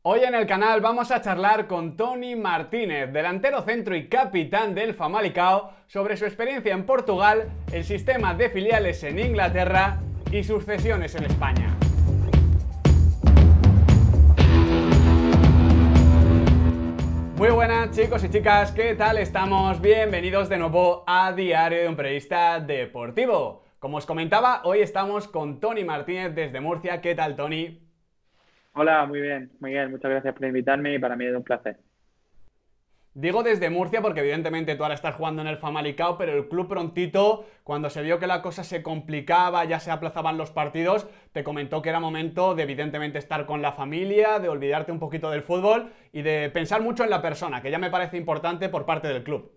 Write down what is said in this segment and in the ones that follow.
Hoy en el canal vamos a charlar con Toni Martínez, delantero centro y capitán del Famalicão, sobre su experiencia en Portugal, el sistema de filiales en Inglaterra y sus cesiones en España. Muy buenas chicos y chicas, ¿qué tal estamos? Bienvenidos de nuevo a Diario de un Periodista Deportivo. Como os comentaba, hoy estamos con Toni Martínez desde Murcia. ¿Qué tal, Toni? Hola, muy bien, muchas gracias por invitarme y para mí es un placer. Digo desde Murcia porque evidentemente tú ahora estás jugando en el Famalicão, pero el club prontito, cuando se vio que la cosa se complicaba, ya se aplazaban los partidos, te comentó que era momento de evidentemente estar con la familia, de olvidarte un poquito del fútbol y de pensar mucho en la persona, que ya me parece importante por parte del club.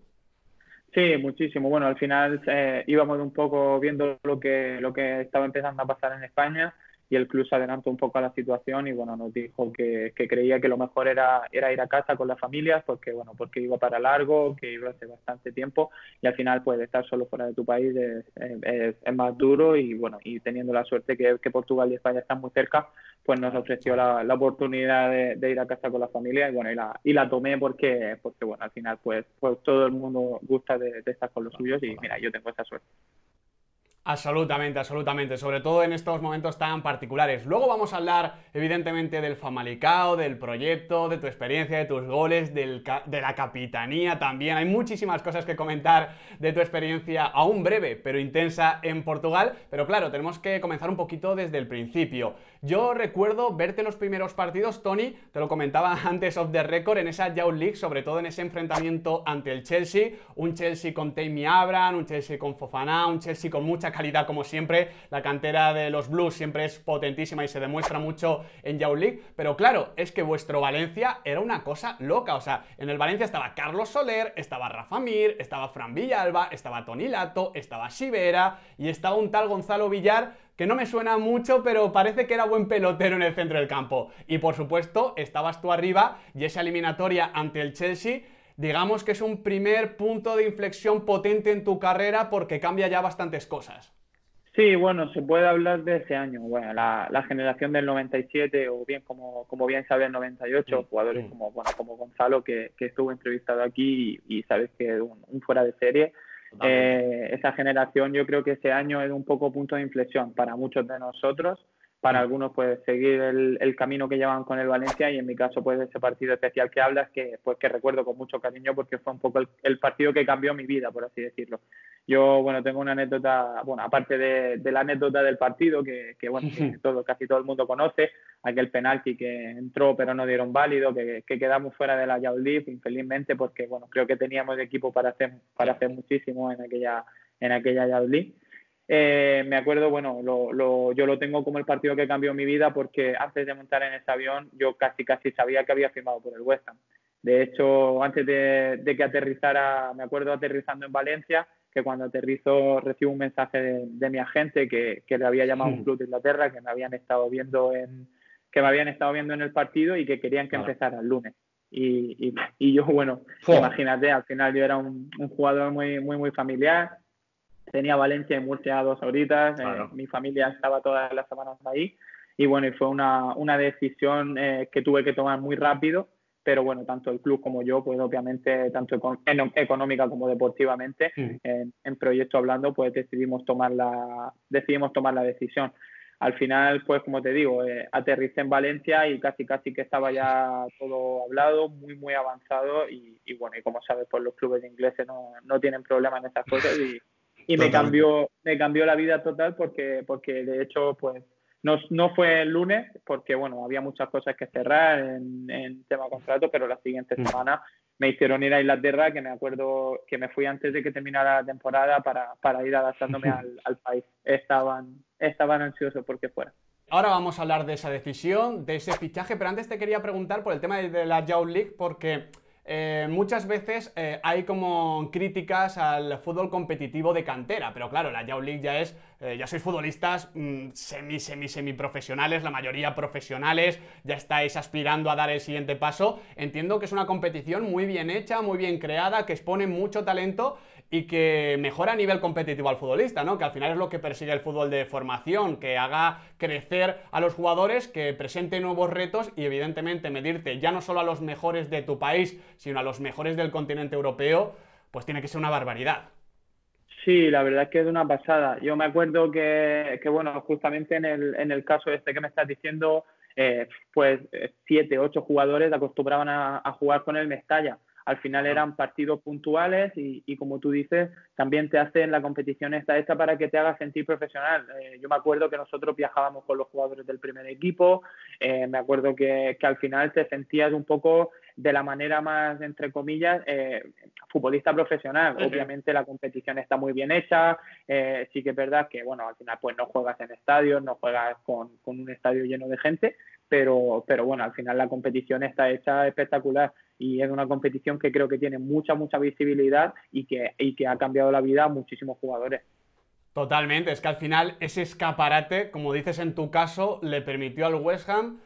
Sí, muchísimo. Bueno, al final íbamos un poco viendo lo que estaba empezando a pasar en España y el club se adelantó un poco a la situación y bueno, nos dijo que creía que lo mejor era ir a casa con las familias porque iba para largo, que iba hace bastante tiempo y al final pues estar solo fuera de tu país es más duro y bueno, y teniendo la suerte que Portugal y España están muy cerca, pues nos ofreció la oportunidad de ir a casa con la familia y bueno, y la tomé porque bueno, al final pues todo el mundo gusta de estar con los suyos y mira, yo tengo esa suerte. Absolutamente, absolutamente, sobre todo en estos momentos tan particulares. Luego vamos a hablar, evidentemente, del Famalicão, del proyecto, de tu experiencia, de tus goles, de la capitanía también. Hay muchísimas cosas que comentar de tu experiencia, aún breve, pero intensa en Portugal. Pero claro, tenemos que comenzar un poquito desde el principio. Yo recuerdo verte en los primeros partidos, Toni, te lo comentaba antes off the record, en esa Youth League, sobre todo en ese enfrentamiento ante el Chelsea, un Chelsea con Tammy Abraham, un Chelsea con Fofana, un Chelsea con mucha calidad como siempre. La cantera de los Blues siempre es potentísima y se demuestra mucho en Youth League, pero claro, es que vuestro Valencia era una cosa loca. O sea, en el Valencia estaba Carlos Soler, estaba Rafa Mir, estaba Fran Villalba, estaba Toni Lato, estaba Sivera y estaba un tal Gonzalo Villar que no me suena mucho, pero parece que era buen pelotero en el centro del campo. Y por supuesto, estabas tú arriba y esa eliminatoria ante el Chelsea, digamos que es un primer punto de inflexión potente en tu carrera porque cambia ya bastantes cosas. Sí, bueno, se puede hablar de ese año. Bueno, la generación del 97 o bien como bien sabes, el 98, jugadores como Gonzalo que estuvo entrevistado aquí y sabes que es un fuera de serie. Esa generación, yo creo que ese año es un poco punto de inflexión para muchos de nosotros, para algunos pues seguir el camino que llevan con el Valencia y en mi caso pues ese partido especial que hablas que recuerdo con mucho cariño porque fue un poco el partido que cambió mi vida, por así decirlo. Yo, bueno, tengo una anécdota, bueno, aparte de la anécdota del partido que casi todo el mundo conoce, aquel penalti que entró pero no dieron válido, que quedamos fuera de la Youth League, infelizmente, porque bueno, creo que teníamos equipo para hacer muchísimo en aquella Youth League. Me acuerdo, bueno, yo lo tengo como el partido que cambió mi vida porque antes de montar en ese avión yo casi sabía que había firmado por el West Ham. De hecho, antes de que aterrizara, me acuerdo aterrizando en Valencia, que cuando aterrizo recibo un mensaje de mi agente que le había llamado a un club de Inglaterra, que me habían estado viendo en el partido y que querían que empezara el lunes. Y yo, bueno, imagínate, al final yo era un jugador muy familiar. Tenía Valencia y Murcia a 2 horitas, claro. Mi familia estaba todas las semanas ahí y bueno, y fue una decisión que tuve que tomar muy rápido, pero bueno, tanto el club como yo, pues obviamente, tanto económica como deportivamente, en proyecto hablando, pues decidimos tomar la decisión. Al final, pues como te digo, aterricé en Valencia y casi que estaba ya todo hablado, muy avanzado y bueno, y como sabes, pues los clubes ingleses no tienen problema en esas cosas y me cambió la vida total porque de hecho pues no fue el lunes porque bueno, había muchas cosas que cerrar en tema contrato, pero la siguiente semana me hicieron ir a Inglaterra, que me acuerdo que me fui antes de que terminara la temporada para ir adaptándome al país. Estaban ansiosos porque fuera. Ahora vamos a hablar de esa decisión, de ese fichaje, pero antes te quería preguntar por el tema de la Youth League porque muchas veces hay como críticas al fútbol competitivo de cantera, pero claro, la Youth League ya sois futbolistas semi profesionales, la mayoría profesionales, ya estáis aspirando a dar el siguiente paso. Entiendo que es una competición muy bien hecha, muy bien creada, que expone mucho talento y que mejora a nivel competitivo al futbolista, ¿no? Que al final es lo que persigue el fútbol de formación, que haga crecer a los jugadores, que presente nuevos retos y evidentemente medirte ya no solo a los mejores de tu país, sino a los mejores del continente europeo, pues tiene que ser una barbaridad. Sí, la verdad es que es una pasada. Yo me acuerdo que bueno, justamente en el caso este que me estás diciendo, pues 7, 8 jugadores acostumbraban a jugar con el Mestalla. Al final Claro. eran partidos puntuales y como tú dices, también te hacen la competición esta hecha para que te hagas sentir profesional. Yo me acuerdo que nosotros viajábamos con los jugadores del primer equipo, me acuerdo que al final te sentías un poco de la manera más, entre comillas, futbolista profesional. Sí, sí. Obviamente la competición está muy bien hecha, sí que es verdad que, bueno, al final pues no juegas en estadios, no juegas con un estadio lleno de gente, pero bueno, al final la competición está hecha espectacular y es una competición que creo que tiene mucha visibilidad y que ha cambiado la vida a muchísimos jugadores. Totalmente, es que al final ese escaparate, como dices en tu caso, le permitió al West Ham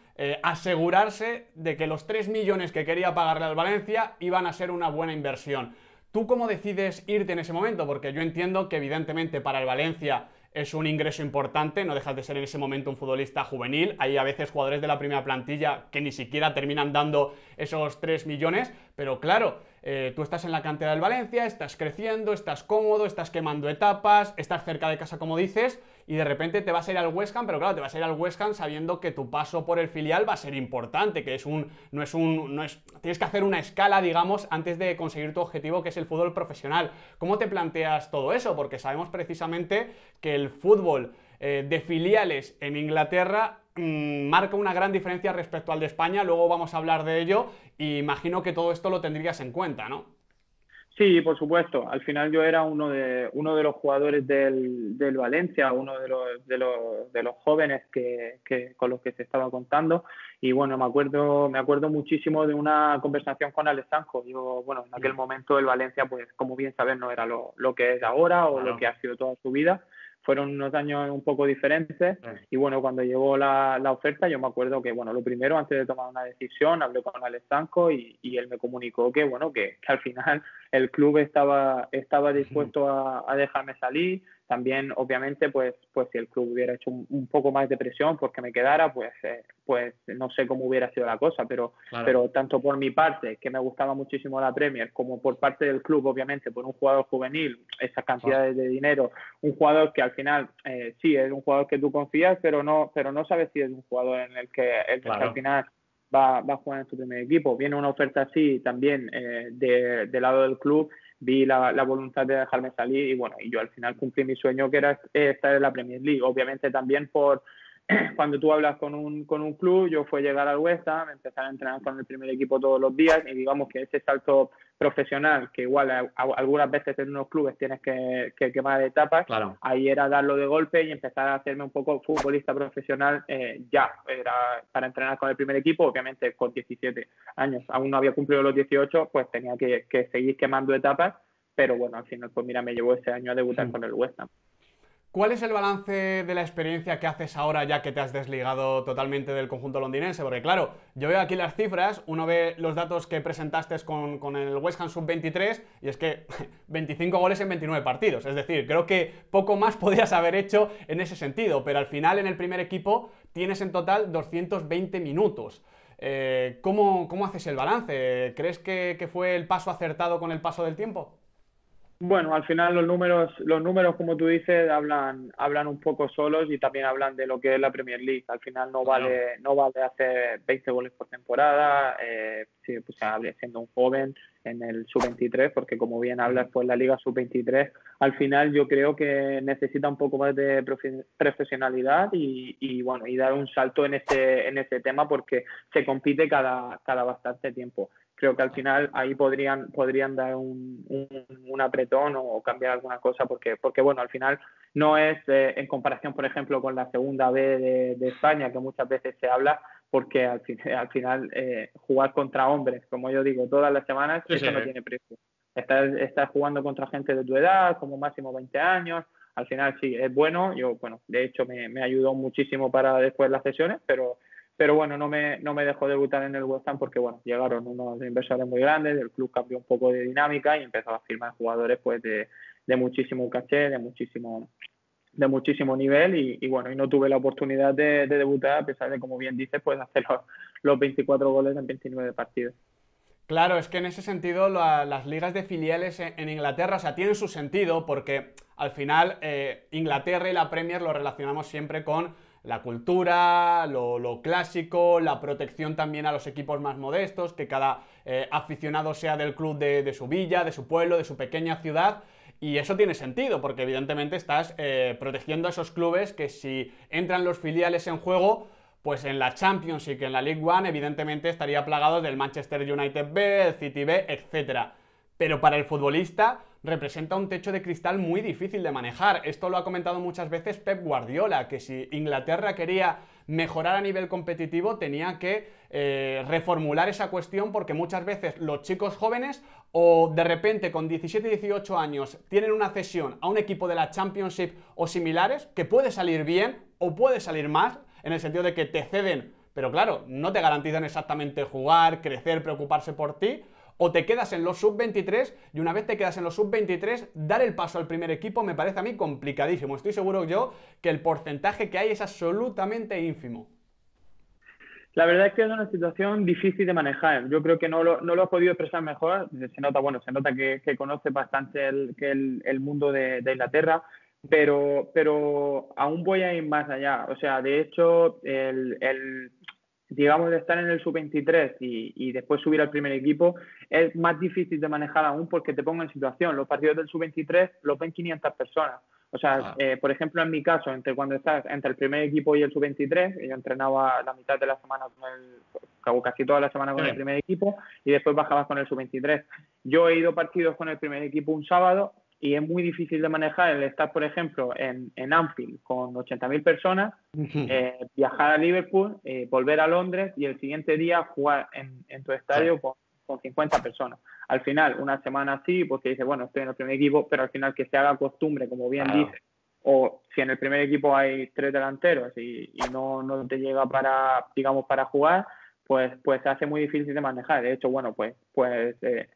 asegurarse de que los 3 millones que quería pagarle al Valencia iban a ser una buena inversión. ¿Tú cómo decides irte en ese momento? Porque yo entiendo que evidentemente para el Valencia es un ingreso importante, no dejas de ser en ese momento un futbolista juvenil, hay a veces jugadores de la primera plantilla que ni siquiera terminan dando esos 3 millones, pero claro, tú estás en la cantera del Valencia, estás creciendo, estás cómodo, estás quemando etapas, estás cerca de casa como dices, y de repente te vas a ir al West Ham, pero claro, te vas a ir al West Ham sabiendo que tu paso por el filial va a ser importante, que tienes que hacer una escala, digamos, antes de conseguir tu objetivo, que es el fútbol profesional. ¿Cómo te planteas todo eso? Porque sabemos precisamente que el fútbol de filiales en Inglaterra marca una gran diferencia respecto al de España, luego vamos a hablar de ello, y imagino que todo esto lo tendrías en cuenta, ¿no? Sí, por supuesto. Al final yo era uno de los jugadores del Valencia, uno de los jóvenes con los que se estaba contando. Y bueno, me acuerdo muchísimo de una conversación con Alex Sancho. Yo, bueno, en aquel momento el Valencia, pues como bien sabes, no era lo que es ahora o lo Claro. que ha sido toda su vida. Fueron unos años un poco diferentes Sí. y bueno, cuando llegó la oferta, yo me acuerdo que, bueno, lo primero, antes de tomar una decisión, hablé con Alex Sancho y él me comunicó que, bueno, que al final el club estaba dispuesto a dejarme salir. También, obviamente, pues si el club hubiera hecho un poco más de presión porque me quedara, pues no sé cómo hubiera sido la cosa, Claro. pero tanto por mi parte, que me gustaba muchísimo la Premier, como por parte del club, obviamente, por un jugador juvenil, esas cantidades de dinero, un jugador que al final sí es un jugador que tú confías, pero no sabes si es un jugador en el que al Claro. final va a jugar en su primer equipo. Viene una oferta así también del lado del club, vi la voluntad de dejarme salir y bueno, y yo al final cumplí mi sueño que era estar en la Premier League. Obviamente también cuando tú hablas con un club, yo fue llegar al West Ham, empezar a entrenar con el primer equipo todos los días y digamos que ese salto profesional, que igual algunas veces en unos clubes tienes que quemar etapas, Claro. ahí era darlo de golpe y empezar a hacerme un poco futbolista profesional ya, era para entrenar con el primer equipo, obviamente con 17 años, aún no había cumplido los 18, pues tenía que seguir quemando etapas, pero bueno, al final pues mira, me llevó ese año a debutar con el West Ham. ¿Cuál es el balance de la experiencia que haces ahora ya que te has desligado totalmente del conjunto londinense? Porque claro, yo veo aquí las cifras, uno ve los datos que presentaste con el West Ham Sub-23 y es que 25 goles en 29 partidos. Es decir, creo que poco más podías haber hecho en ese sentido, pero al final en el primer equipo tienes en total 220 minutos. ¿Cómo haces el balance? ¿Crees que fue el paso acertado con el paso del tiempo? Bueno, al final los números, como tú dices, hablan un poco solos y también hablan de lo que es la Premier League. Al final Claro. no vale hacer 20 goles por temporada, sí, pues siendo un joven en el sub-23, porque como bien hablas, pues la Liga sub-23, al final yo creo que necesita un poco más de profesionalidad y bueno, y dar un salto en ese tema porque se compite cada bastante tiempo. Creo que al final ahí podrían dar un apretón o cambiar alguna cosa porque bueno, al final no es en comparación, por ejemplo, con la segunda B de España, que muchas veces se habla, porque al final jugar contra hombres, como yo digo, todas las semanas, Sí, sí. eso no tiene precio. Estás jugando contra gente de tu edad, como máximo 20 años, al final sí, es bueno, yo, bueno, de hecho me ayudó muchísimo para después las sesiones, pero bueno, no me dejó debutar en el West Ham porque, bueno, llegaron unos inversores muy grandes, el club cambió un poco de dinámica y empezó a firmar jugadores pues de muchísimo caché, de muchísimo nivel y bueno, y no tuve la oportunidad de debutar a pesar de, como bien dices, pues hacer los 24 goles en 29 partidos. Claro, es que en ese sentido las ligas de filiales en Inglaterra, o sea, tienen su sentido porque al final Inglaterra y la Premier lo relacionamos siempre con la cultura, lo clásico, la protección también a los equipos más modestos, que cada aficionado sea del club de su villa, de su pueblo, de su pequeña ciudad. Y eso tiene sentido, porque evidentemente estás protegiendo a esos clubes que si entran los filiales en juego, pues en la Championship y en la League One evidentemente estaría plagado del Manchester United B, el City B, etc. Pero para el futbolista representa un techo de cristal muy difícil de manejar. Esto lo ha comentado muchas veces Pep Guardiola, que si Inglaterra quería mejorar a nivel competitivo tenía que reformular esa cuestión porque muchas veces los chicos jóvenes o de repente con 17-18 años tienen una cesión a un equipo de la Championship o similares que puede salir bien o puede salir mal en el sentido de que te ceden, pero claro, no te garantizan exactamente jugar, crecer, preocuparse por ti, o te quedas en los sub-23 y una vez te quedas en los sub-23, dar el paso al primer equipo me parece a mí complicadísimo. Estoy seguro yo que el porcentaje que hay es absolutamente ínfimo. La verdad es que es una situación difícil de manejar. Yo creo que no lo has podido expresar mejor. Se nota, bueno, se nota que conoces bastante el mundo de Inglaterra, pero aún voy a ir más allá. O sea, de hecho, digamos, de estar en el sub-23 y después subir al primer equipo es más difícil de manejar aún porque te pongo en situación. Los partidos del sub-23 los ven 500 personas. O sea, por ejemplo, en mi caso, cuando estás entre el primer equipo y el sub-23, yo entrenaba la mitad de la semana casi toda la semana con el primer equipo y después bajabas con el sub-23. Yo he ido partidos con el primer equipo un sábado y es muy difícil de manejar el estar, por ejemplo, en Anfield con 80.000 personas, viajar a Liverpool, volver a Londres y el siguiente día jugar en tu estadio con 50 personas. Al final, una semana así, pues te dice, bueno, estoy en el primer equipo, pero al final que se haga costumbre, como bien dice, o si en el primer equipo hay 3 delanteros y no te llega digamos, para jugar, pues se hace muy difícil de manejar. De hecho, bueno, pues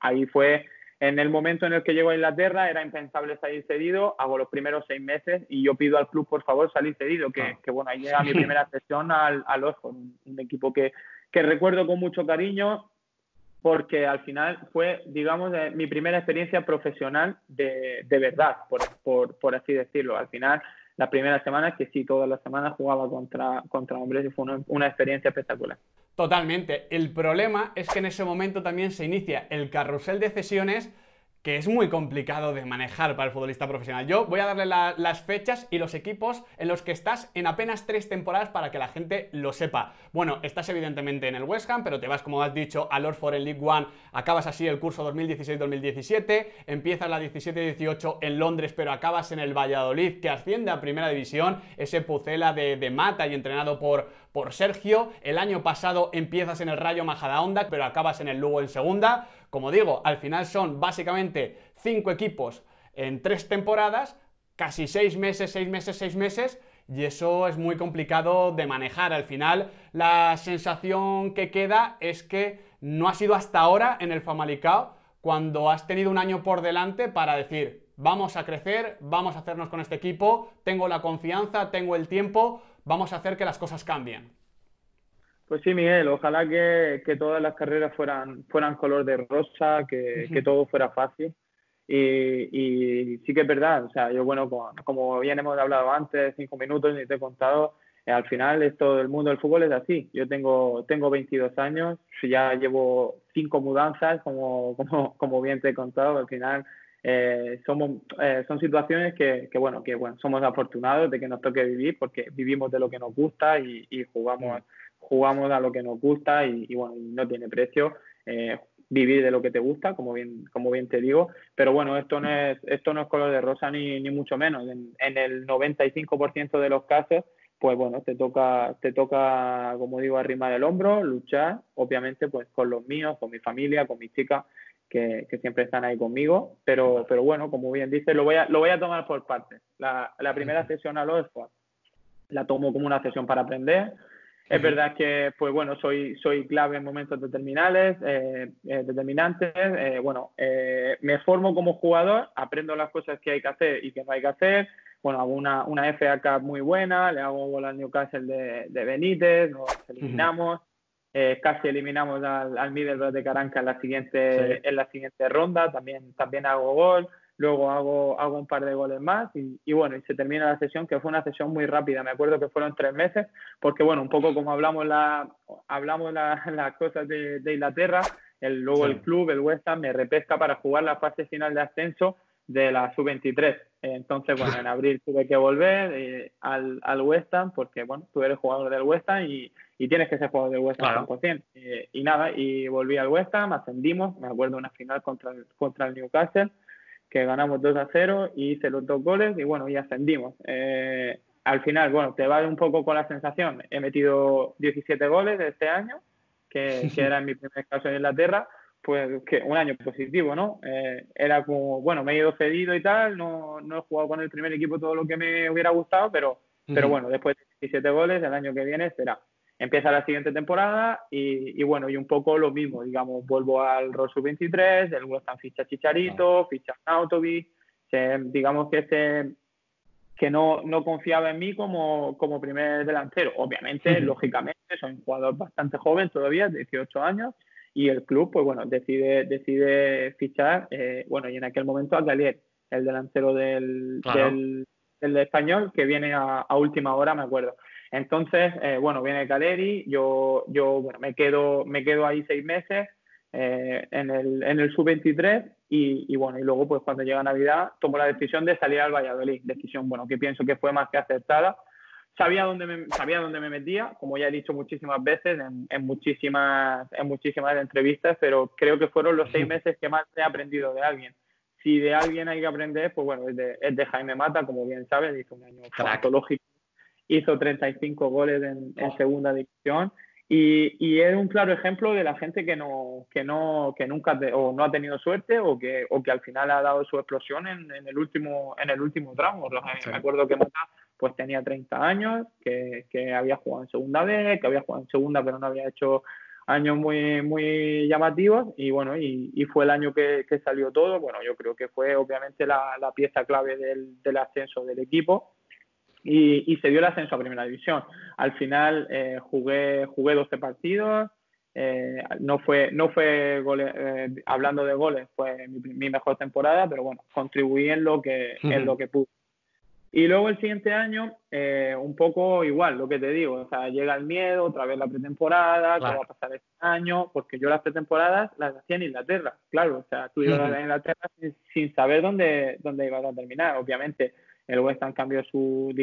ahí fue en el momento en el que llego a Inglaterra, era impensable salir cedido, hago los primeros 6 meses y yo pido al club, por favor, salir cedido, que bueno, ahí llega mi primera sesión al Oxford, un equipo que recuerdo con mucho cariño, porque al final fue, digamos, mi primera experiencia profesional de verdad, por así decirlo. Al final, la primera semana, que sí, todas las semanas jugaba contra hombres y fue una experiencia espectacular. Totalmente. El problema es que en ese momento también se inicia el carrusel de cesiones que es muy complicado de manejar para el futbolista profesional. Yo voy a darle las fechas y los equipos en los que estás en apenas 3 temporadas para que la gente lo sepa. Bueno, estás evidentemente en el West Ham, pero te vas, como has dicho, al Oxford en League One, acabas así el curso 2016-2017, empiezas la 17-18 en Londres, pero acabas en el Valladolid, que asciende a Primera División, ese Pucela de Mata y entrenado por Sergio. El año pasado empiezas en el Rayo Majadahonda, pero acabas en el Lugo en segunda. Como digo, al final son básicamente 5 equipos en 3 temporadas, casi 6 meses, 6 meses, 6 meses, y eso es muy complicado de manejar. Al final, la sensación que queda es que no ha sido hasta ahora en el Famalicão cuando has tenido un año por delante para decir, vamos a crecer, vamos a hacernos con este equipo, tengo la confianza, tengo el tiempo, vamos a hacer que las cosas cambien. Pues sí, Miguel, ojalá que todas las carreras fueran color de rosa, que todo fuera fácil. Y sí que es verdad, o sea, yo, bueno, como bien hemos hablado antes, 5 minutos, y te he contado, al final esto, el mundo del fútbol es así. Yo tengo 22 años, ya llevo 5 mudanzas, como bien te he contado. Al final son situaciones que somos afortunados de que nos toque vivir porque vivimos de lo que nos gusta y jugamos a lo que nos gusta y bueno, no tiene precio vivir de lo que te gusta, como bien te digo, pero bueno, esto no es color de rosa ni mucho menos. En el 95% de los casos, pues bueno, te toca, como digo, arrimar el hombro, luchar, obviamente pues con los míos, con mi familia, con mis chicas, que siempre están ahí conmigo, pero bueno, como bien dices, lo voy a tomar por partes. La primera sesión al Oxford la tomo como una sesión para aprender. Es verdad que, pues bueno, soy clave en momentos determinantes. Me formo como jugador, aprendo las cosas que hay que hacer y que no hay que hacer. Bueno, hago una FA Cup muy buena, le hago gol al Newcastle de Benítez, nos eliminamos. Casi eliminamos al Middlesbrough de Caranca en la siguiente ronda, también hago gol. Luego hago un par de goles más y bueno, y se termina la sesión, que fue una sesión muy rápida. Me acuerdo que fueron 3 meses, porque bueno, un poco como hablamos las cosas de Inglaterra, luego el club, el West Ham, me repesca para jugar la fase final de ascenso de la sub-23. Entonces, bueno, en abril tuve que volver al West Ham, porque bueno, tú eres jugador del West Ham y tienes que ser jugador del West Ham, claro, 100%. Y nada, y volví al West Ham, ascendimos, me acuerdo una final contra el Newcastle, que ganamos 2-0 y hice los 2 goles y bueno, y ascendimos. Al final, bueno, te va un poco con la sensación. He metido 17 goles este año, que era en mi primer caso en Inglaterra, pues que un año positivo, ¿no? Era como, bueno, me he ido cedido y tal, no he jugado con el primer equipo todo lo que me hubiera gustado, pero bueno, después de 17 goles, el año que viene será. Empieza la siguiente temporada y bueno, y un poco lo mismo, digamos, vuelvo al Rosso 23, el West Ham ficha Chicharito, ficha Nautovic, digamos que no confiaba en mí como primer delantero. Obviamente, lógicamente, soy un jugador bastante joven todavía, 18 años, y el club, pues bueno, decide fichar, bueno, y en aquel momento a Gallier, el delantero del Español, que viene a última hora, me acuerdo. Entonces, bueno, viene Caleri, yo bueno, me quedo ahí 6 meses en el sub-23 y bueno, y luego pues cuando llega Navidad tomo la decisión de salir al Valladolid, decisión, bueno, que pienso que fue más que acertada. Sabía dónde me metía, como ya he dicho muchísimas veces en muchísimas entrevistas, pero creo que fueron los 6 meses que más he aprendido de alguien. Si de alguien hay que aprender, pues bueno, es de Jaime Mata, como bien sabes, hizo un año patológico. Hizo 35 goles en segunda división y es un claro ejemplo de la gente que nunca o no ha tenido suerte o que al final ha dado su explosión en el último tramo. Me acuerdo que Mata pues tenía 30 años, que había jugado en segunda B, que había jugado en segunda pero no había hecho años muy, muy llamativos y bueno, y fue el año que salió todo. Bueno, yo creo que fue obviamente la pieza clave del ascenso del equipo. Y se dio el ascenso a Primera División. Al final jugué 12 partidos, no fue hablando de goles, fue mi mejor temporada, pero bueno, contribuí en lo que pude. Y luego el siguiente año, un poco igual, lo que te digo, o sea, llega el miedo, otra vez la pretemporada, ¿qué va a pasar este año? Porque yo las pretemporadas las hacía en Inglaterra, claro, o sea, tú ibas a Inglaterra sin saber dónde ibas a terminar, obviamente. El West Ham cambió su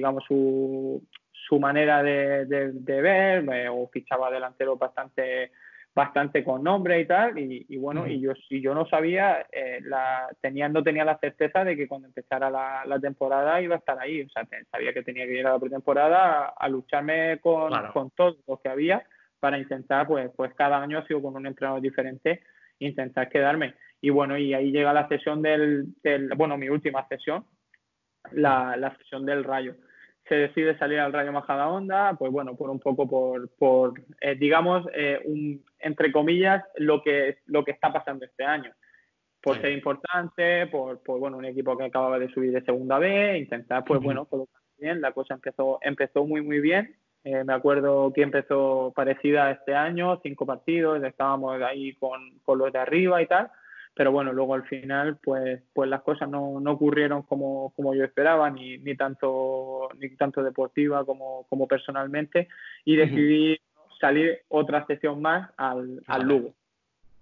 manera de ver, o fichaba delanteros bastante con nombre y tal, y bueno, y yo no sabía, no tenía la certeza de que cuando empezara la temporada iba a estar ahí, o sea, sabía que tenía que ir a la pretemporada a lucharme con todo lo que había para intentar, pues cada año ha sido con un entrenador diferente, intentar quedarme. Y bueno, y ahí llega la sesión mi última sesión, la sesión del Rayo. Se decide salir al Rayo Majadahonda, pues bueno, por un poco digamos, entre comillas, lo que está pasando este año. Por ser importante, por bueno, un equipo que acababa de subir de segunda B, intentar, pues bueno, colocar bien. La cosa empezó muy, muy bien. Me acuerdo que empezó parecida este año, 5 partidos, estábamos ahí con los de arriba y tal. Pero bueno, luego al final, pues las cosas no ocurrieron como yo esperaba, ni tanto deportiva como personalmente, y decidí salir otra sesión más al Lugo.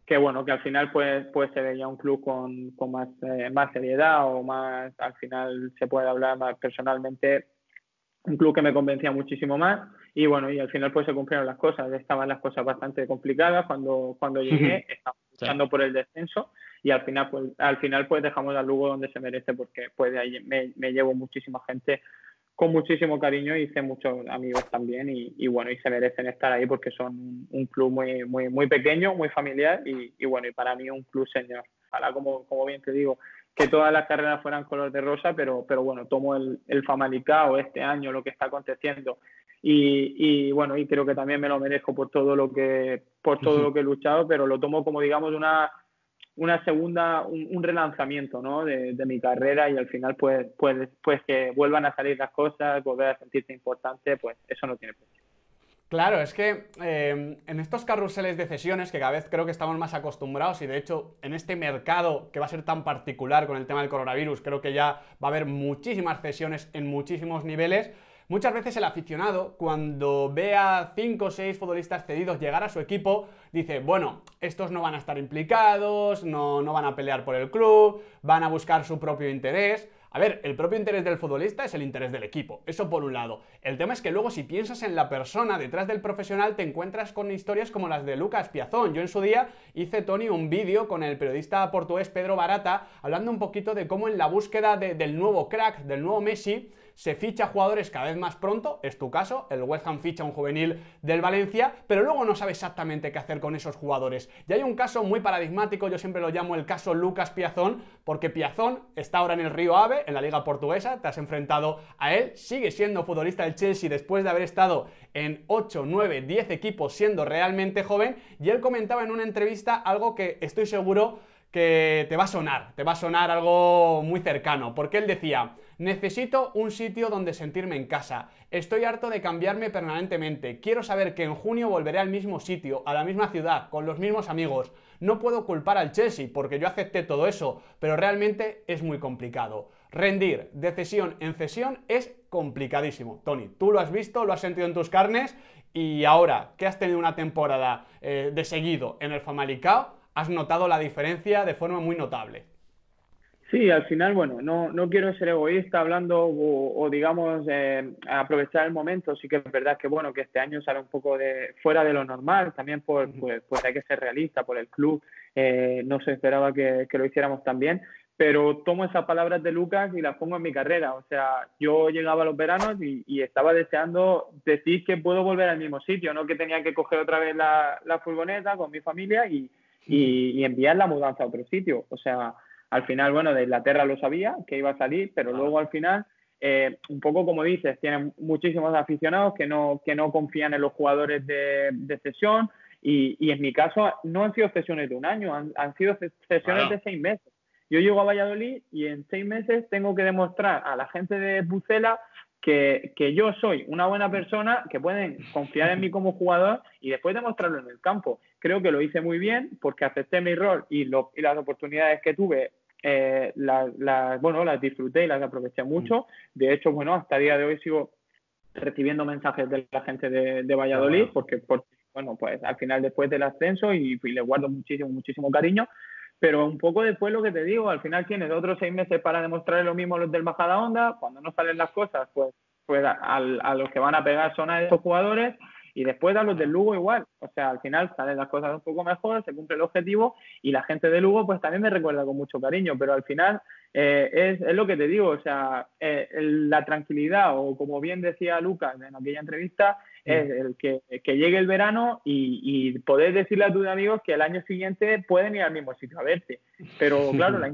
Que bueno, que al final pues se veía un club con más seriedad o más, al final se puede hablar más personalmente, un club que me convencía muchísimo más y bueno, y al final pues se cumplieron las cosas. Estaban las cosas bastante complicadas cuando llegué, estaba luchando por el descenso y al final pues dejamos al Lugo donde se merece, porque pues de ahí me llevo muchísima gente con muchísimo cariño y hice muchos amigos también y bueno, y se merecen estar ahí porque son un club muy, muy, muy pequeño, muy familiar y bueno, y para mí un club señor. Ojalá, como bien te digo, que todas las carreras fueran color de rosa, pero bueno, tomo el Famalicão este año, lo que está aconteciendo y bueno, y creo que también me lo merezco por todo lo que he luchado, pero lo tomo como, digamos, una segunda, un relanzamiento, ¿no? de mi carrera, y al final pues que vuelvan a salir las cosas, volver a sentirte importante, pues eso no tiene precio. Claro, es que en estos carruseles de cesiones, que cada vez creo que estamos más acostumbrados, y de hecho en este mercado que va a ser tan particular con el tema del coronavirus, creo que ya va a haber muchísimas cesiones en muchísimos niveles. Muchas veces el aficionado, cuando ve a 5 o 6 futbolistas cedidos llegar a su equipo, dice, bueno, estos no van a estar implicados, no van a pelear por el club, van a buscar su propio interés. A ver, el propio interés del futbolista es el interés del equipo, eso por un lado. El tema es que luego, si piensas en la persona detrás del profesional, te encuentras con historias como las de Lucas Piazón. Yo en su día hice, Tony, un vídeo con el periodista portugués Pedro Barata, hablando un poquito de cómo en la búsqueda del nuevo crack, del nuevo Messi, se ficha jugadores cada vez más pronto, es tu caso, el West Ham ficha un juvenil del Valencia, pero luego no sabe exactamente qué hacer con esos jugadores. Y hay un caso muy paradigmático, yo siempre lo llamo el caso Lucas Piazón, porque Piazón está ahora en el Río Ave, en la liga portuguesa, te has enfrentado a él, sigue siendo futbolista del Chelsea después de haber estado en 8, 9, 10 equipos siendo realmente joven, y él comentaba en una entrevista algo que estoy seguro que te va a sonar algo muy cercano, porque él decía: necesito un sitio donde sentirme en casa, estoy harto de cambiarme permanentemente, quiero saber que en junio volveré al mismo sitio, a la misma ciudad, con los mismos amigos. No puedo culpar al Chelsea porque yo acepté todo eso, pero realmente es muy complicado. Rendir de cesión en cesión es complicadísimo. Tony, tú lo has visto, lo has sentido en tus carnes, y ahora que has tenido una temporada de seguido en el Famalicão, has notado la diferencia de forma muy notable. Sí, al final, bueno, no quiero ser egoísta hablando o digamos, aprovechar el momento. Sí que es verdad que, bueno, que este año sale un poco fuera de lo normal, también pues hay que ser realista por el club. No se esperaba que lo hiciéramos tan bien, pero tomo esas palabras de Lucas y las pongo en mi carrera. O sea, yo llegaba a los veranos y estaba deseando decir que puedo volver al mismo sitio, no que tenía que coger otra vez la furgoneta con mi familia y enviar la mudanza a otro sitio. O sea, al final, bueno, de Inglaterra lo sabía que iba a salir, pero luego al final, un poco como dices, tienen muchísimos aficionados que no confían en los jugadores de cesión, y en mi caso no han sido cesiones de un año, han sido cesiones de 6 meses. Yo llego a Valladolid y en 6 meses tengo que demostrar a la gente de Pucela que yo soy una buena persona, que pueden confiar en mí como jugador, y después demostrarlo en el campo. Creo que lo hice muy bien porque acepté mi rol y las oportunidades que tuve, las disfruté y las aproveché mucho. De hecho, bueno, hasta el día de hoy sigo recibiendo mensajes de la gente de Valladolid, porque bueno, pues al final, después del ascenso, y le guardo muchísimo cariño. Pero un poco después, lo que te digo, al final tienes otros 6 meses para demostrar lo mismo los del Majadahonda. Cuando no salen las cosas, pues a los que van a pegar son a estos jugadores, y después a los del Lugo igual. O sea, al final salen las cosas un poco mejor, se cumple el objetivo, y la gente de Lugo pues también me recuerda con mucho cariño, pero al final es lo que te digo. O sea, la tranquilidad, o como bien decía Lucas en aquella entrevista, es el que llegue el verano y poder decirle a tus amigos que el año siguiente pueden ir al mismo sitio a verte. Pero claro, la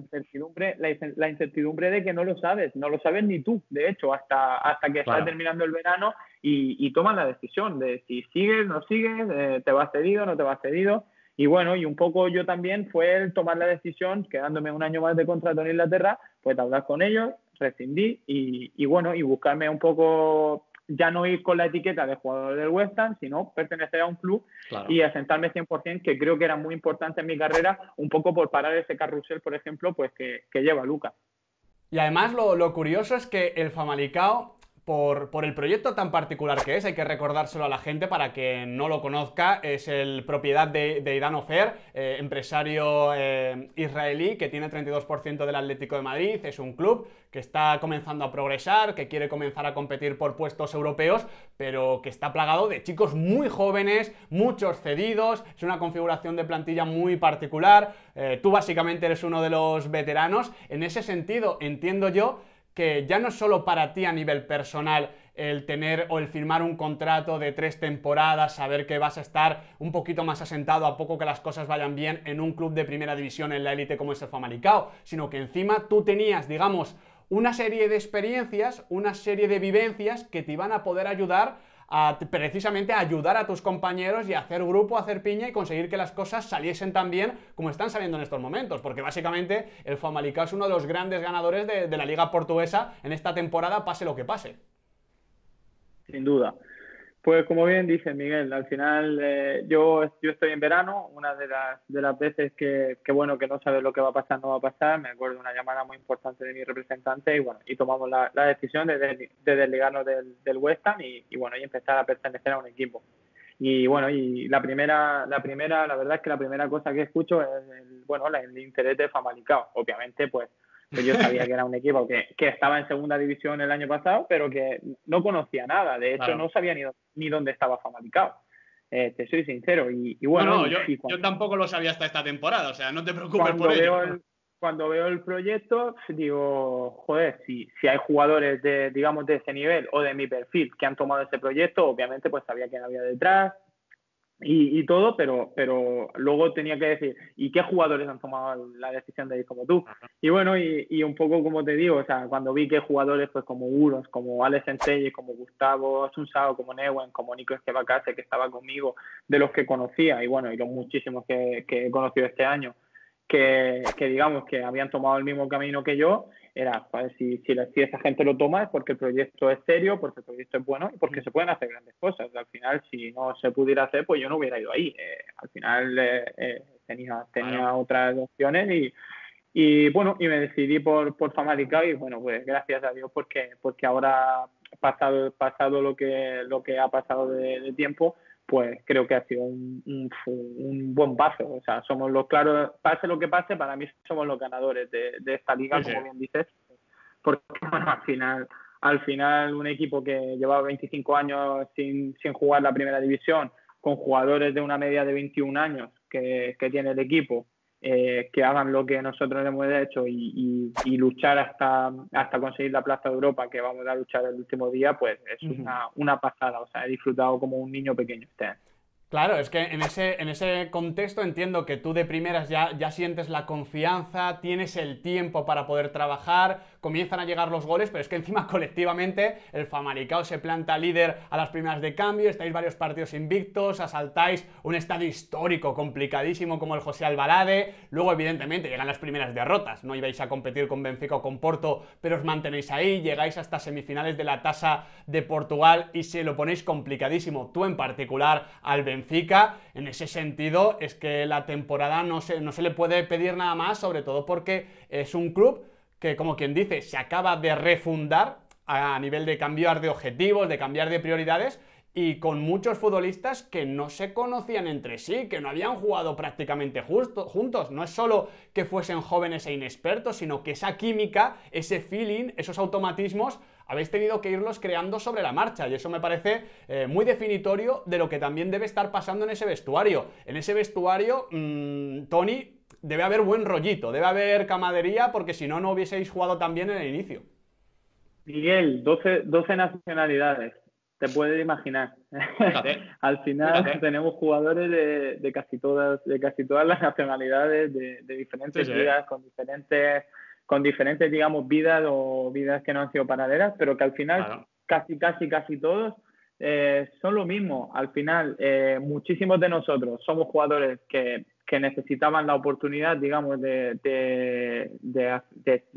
incertidumbre de que no lo sabes ni tú, de hecho, hasta que está terminando el verano y toman la decisión de si sigues, no sigues, te vas cedido, no te vas cedido. Y bueno, y un poco yo también fue el tomar la decisión, quedándome un año más de contrato en Inglaterra, pues hablar con ellos, rescindí y bueno, y buscarme un poco, ya no ir con la etiqueta de jugador del West Ham, sino pertenecer a un club y asentarme 100%, que creo que era muy importante en mi carrera, un poco por parar ese carrusel, por ejemplo, pues que lleva Lucas. Y además lo curioso es que el Famalicão, por el proyecto tan particular que es, hay que recordárselo a la gente para que no lo conozca, es el propiedad de Idan Ofer, empresario israelí que tiene 32% del Atlético de Madrid. Es un club que está comenzando a progresar, que quiere comenzar a competir por puestos europeos, pero que está plagado de chicos muy jóvenes, muchos cedidos. Es una configuración de plantilla muy particular. Tú básicamente eres uno de los veteranos. En ese sentido, entiendo yo que ya no es solo para ti a nivel personal el tener o el firmar un contrato de 3 temporadas, saber que vas a estar un poquito más asentado a poco que las cosas vayan bien en un club de primera división en la élite como es el Famalicão, sino que encima tú tenías, digamos, una serie de experiencias, una serie de vivencias que te iban a poder ayudar precisamente a ayudar a tus compañeros y a hacer grupo, a hacer piña y conseguir que las cosas saliesen tan bien como están saliendo en estos momentos, porque básicamente el Famalicão es uno de los grandes ganadores de la liga portuguesa en esta temporada, pase lo que pase. Sin duda. Pues como bien dice Miguel, al final yo estoy en verano, una de las veces que bueno, que no sabes lo que va a pasar, no va a pasar. Me acuerdo de una llamada muy importante de mi representante y bueno, y tomamos la decisión de desligarnos del West Ham y bueno, y empezar a pertenecer a un equipo. Y bueno, y la verdad es que la primera cosa que escucho es el interés de Famalicão. Obviamente, pues yo sabía que era un equipo que estaba en segunda división el año pasado, pero que no conocía nada. De hecho, Claro. no sabía ni dónde estaba Famalicão. Te soy sincero. Y bueno, yo tampoco lo sabía hasta esta temporada, o sea, no te preocupes por ello. Cuando veo el proyecto, digo, joder, si hay jugadores digamos, de ese nivel o de mi perfil que han tomado ese proyecto, obviamente pues sabía quién había detrás y todo, pero luego tenía que decir, ¿y qué jugadores han tomado la decisión de ir como tú? Y bueno, y un poco como te digo, o sea, cuando vi que jugadores pues como Uros, como Alex Entelles, como Gustavo Asunsao, como Neuen, como Nico Esquebacase, que estaba conmigo, de los que conocía, y bueno, y los muchísimos que he conocido este año, que digamos que habían tomado el mismo camino que yo, era, pues, si esa gente lo toma es porque el proyecto es serio, porque el proyecto es bueno y porque se pueden hacer grandes cosas. Al final, si no se pudiera hacer, pues yo no hubiera ido ahí. Al final tenía otras opciones y bueno, y me decidí por Famalicão y bueno, pues gracias a Dios porque ahora pasado lo que ha pasado de tiempo, pues creo que ha sido un buen paso. O sea, somos los claros, pase lo que pase, para mí somos los ganadores de esta liga, Sí, como bien dices, porque bueno, al final un equipo que llevaba 25 años sin jugar la primera división, con jugadores de una media de 21 años que tiene el equipo, que hagan lo que nosotros hemos hecho y luchar hasta conseguir la plaza de Europa, que vamos a luchar el último día, pues es una pasada. O sea, he disfrutado como un niño pequeño este año. Claro, es que en ese contexto entiendo que tú de primeras ya sientes la confianza, tienes el tiempo para poder trabajar, comienzan a llegar los goles, pero es que encima colectivamente el Famalicão se planta líder a las primeras de cambio, estáis varios partidos invictos, asaltáis un estadio histórico complicadísimo como el José Alvalade, luego evidentemente llegan las primeras derrotas, no ibais a competir con Benfica o con Porto, pero os mantenéis ahí, llegáis hasta semifinales de la Tasa de Portugal y se lo ponéis complicadísimo, tú en particular al Benfica. En ese sentido es que la temporada no se le puede pedir nada más, sobre todo porque es un club que, como quien dice, se acaba de refundar a nivel de cambiar de objetivos, de cambiar de prioridades y con muchos futbolistas que no se conocían entre sí, que no habían jugado prácticamente juntos. No es solo que fuesen jóvenes e inexpertos, sino que esa química, ese feeling, esos automatismos habéis tenido que irlos creando sobre la marcha y eso me parece muy definitorio de lo que también debe estar pasando en ese vestuario. En ese vestuario, Tony, debe haber buen rollito, debe haber camaradería porque si no, no hubieseis jugado tan bien en el inicio. Miguel, 12 nacionalidades, te puedes imaginar. Al final tenemos jugadores de casi todas las nacionalidades, de diferentes ligas, con diferentes, digamos, vidas o vidas que no han sido paralelas, pero que al final casi todos son lo mismo. Al final, muchísimos de nosotros somos jugadores que necesitaban la oportunidad, digamos, de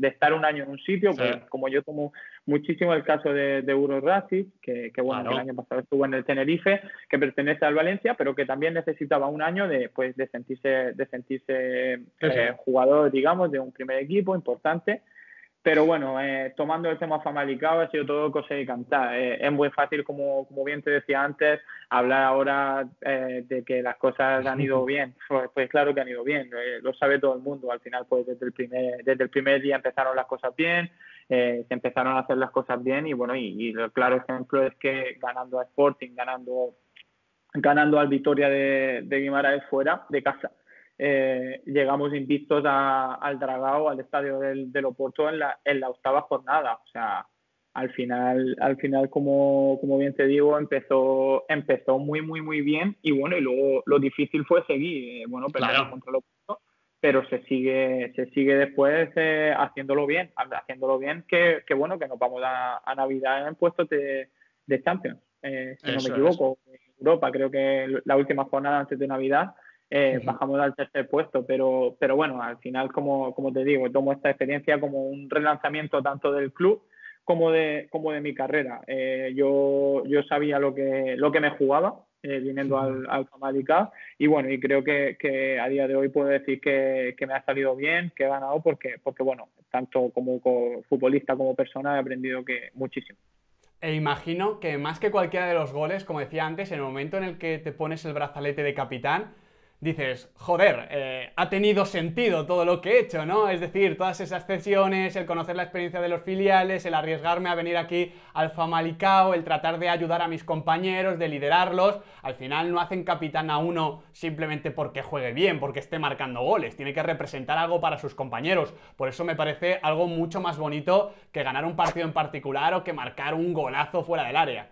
estar un año en un sitio, pues, como yo tomo muchísimo el caso de Uro Rasic, que bueno, que el año pasado estuvo en el Tenerife, que pertenece al Valencia, pero que también necesitaba un año de sentirse jugador, digamos, de un primer equipo importante. Pero bueno, tomando el tema Famalicão ha sido todo cosa de cantar. Es muy fácil, como bien te decía antes, hablar ahora de que las cosas han ido bien. Pues claro que han ido bien, lo sabe todo el mundo. Al final, pues desde el primer día empezaron las cosas bien, se empezaron a hacer las cosas bien y bueno, y el claro ejemplo es que ganando a Sporting, ganando al Vitoria de Guimarães fuera de casa, llegamos invictos al Dragao, al estadio del Oporto en la octava jornada. O sea, al final como bien te digo, empezó muy bien y bueno, y luego lo difícil fue seguir, perdimos contra el Oporto, pero se sigue después haciéndolo bien, que bueno, que nos vamos a Navidad en puestos de Champions. si no me Eso es. equivoco, en Europa, creo que la última jornada antes de Navidad. Bajamos al tercer puesto, pero bueno, al final, como te digo, tomo esta experiencia como un relanzamiento tanto del club como de mi carrera. Yo sabía lo que me jugaba viniendo al Famalicão, y bueno, y creo que a día de hoy puedo decir que me ha salido bien, que he ganado porque bueno, tanto como futbolista como persona he aprendido que muchísimo. E imagino que más que cualquiera de los goles, como decía antes, en el momento en el que te pones el brazalete de capitán, dices, joder, ha tenido sentido todo lo que he hecho, ¿no? Es decir, todas esas cesiones, el conocer la experiencia de los filiales, el arriesgarme a venir aquí al Famalicão, el tratar de ayudar a mis compañeros, de liderarlos, al final no hacen capitán a uno simplemente porque juegue bien, porque esté marcando goles, tiene que representar algo para sus compañeros. Por eso me parece algo mucho más bonito que ganar un partido en particular o que marcar un golazo fuera del área.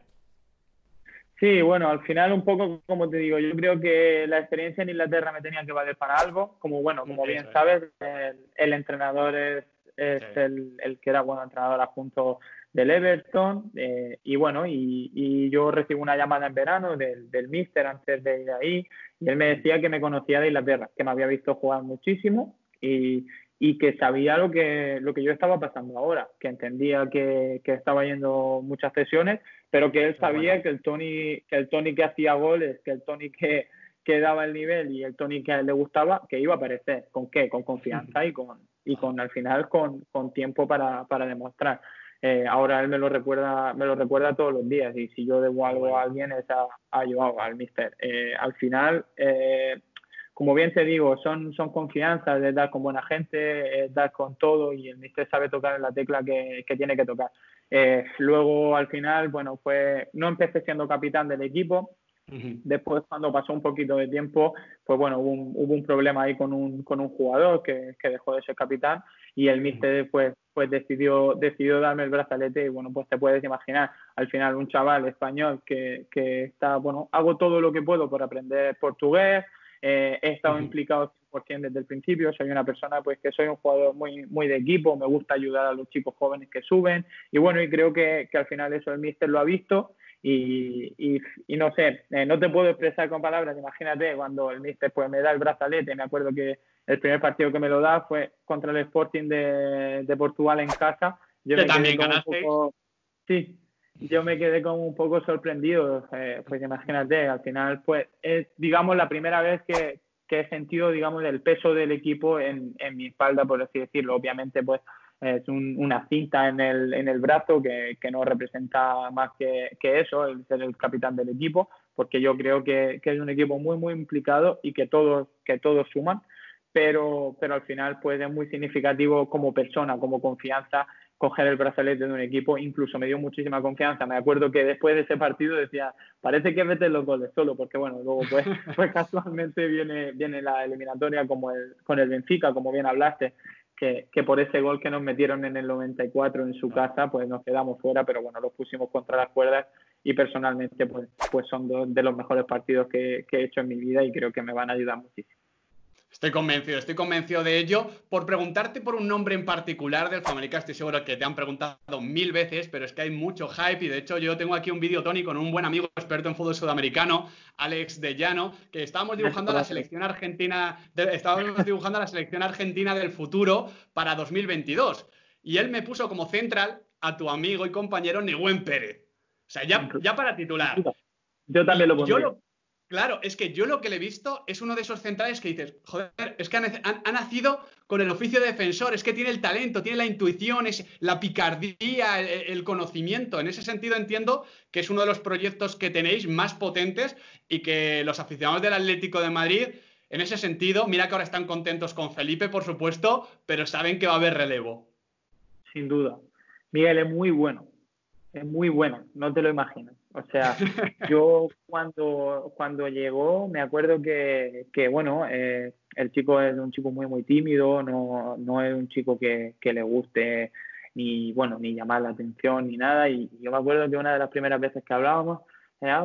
Sí, bueno, al final un poco como te digo, yo creo que la experiencia en Inglaterra me tenía que valer para algo, como bien Eso es. sabes, el entrenador es Sí. el que era bueno entrenador adjunto del Everton, y bueno, y yo recibo una llamada en verano del míster antes de ir ahí, y él me decía que me conocía de Inglaterra, que me había visto jugar muchísimo y que sabía lo que yo estaba pasando ahora, que entendía que estaba yendo muchas sesiones, pero que él Qué sabía bueno. que el Tony que hacía goles, que el Tony que daba el nivel y el Tony que a él le gustaba, que iba a aparecer. ¿Con qué? Con confianza y con al final con tiempo para demostrar. Ahora él me lo recuerda todos los días, y si yo debo Qué algo a bueno. alguien es a Joao, al míster. Al final, como bien te digo, son confianzas, es dar con buena gente, es dar con todo, y el míster sabe tocar en la tecla que tiene que tocar. Luego, al final, bueno, no empecé siendo capitán del equipo. Después, cuando pasó un poquito de tiempo, pues bueno, hubo un problema ahí con un jugador que dejó de ser capitán, y el míster pues decidió darme el brazalete, y bueno, pues te puedes imaginar, al final un chaval español que está, bueno, hago todo lo que puedo por aprender portugués, he estado implicado 100% desde el principio, soy una persona pues que soy un jugador muy, muy de equipo, me gusta ayudar a los chicos jóvenes que suben, y bueno, y creo que al final eso el míster lo ha visto. Y no sé, no te puedo expresar con palabras. Imagínate cuando el míster pues me da el brazalete. Me acuerdo que el primer partido que me lo da fue contra el Sporting de Portugal en casa. Yo Que me quedé también como un ganasteis. poco, sí, yo me quedé como un poco sorprendido. Pues imagínate, al final pues es, digamos, la primera vez que he sentido, digamos, el peso del equipo en mi espalda, por así decirlo. Obviamente pues es una cinta en el brazo que no representa más que eso, el ser el capitán del equipo, porque yo creo que es un equipo muy, muy implicado y que todos suman, pero al final pues es muy significativo como persona, como confianza, coger el brazalete de un equipo. Incluso me dio muchísima confianza. Me acuerdo que después de ese partido decía, parece que metes los goles solo, porque bueno, luego pues casualmente viene la eliminatoria con el Benfica, como bien hablaste, que por ese gol que nos metieron en el 94 en su casa, pues nos quedamos fuera, pero bueno, los pusimos contra las cuerdas, y personalmente pues son dos de los mejores partidos que he hecho en mi vida, y creo que me van a ayudar muchísimo. Estoy convencido de ello. Por preguntarte por un nombre en particular del Famalicão, estoy seguro que te han preguntado 1000 veces, pero es que hay mucho hype y de hecho yo tengo aquí un vídeo, Tony, con un buen amigo experto en fútbol sudamericano, Alex de Llano, que estábamos dibujando a la selección argentina del futuro para 2022. Y él me puso como central a tu amigo y compañero Nehuen Pérez. O sea, ya para titular. Yo también Y lo yo pondría. claro, es que yo lo que le he visto es uno de esos centrales que dices, joder, es que ha nacido con el oficio de defensor, es que tiene el talento, tiene la intuición, la picardía, el conocimiento. En ese sentido entiendo que es uno de los proyectos que tenéis más potentes y que los aficionados del Atlético de Madrid, en ese sentido, mira que ahora están contentos con Felipe, por supuesto, pero saben que va a haber relevo. Sin duda. Miguel es muy bueno, no te lo imaginas. O sea, yo cuando llegó, me acuerdo que bueno, el chico es un chico muy, muy tímido, no es un chico que le guste ni, bueno, ni llamar la atención ni nada. Y yo me acuerdo que una de las primeras veces que hablábamos,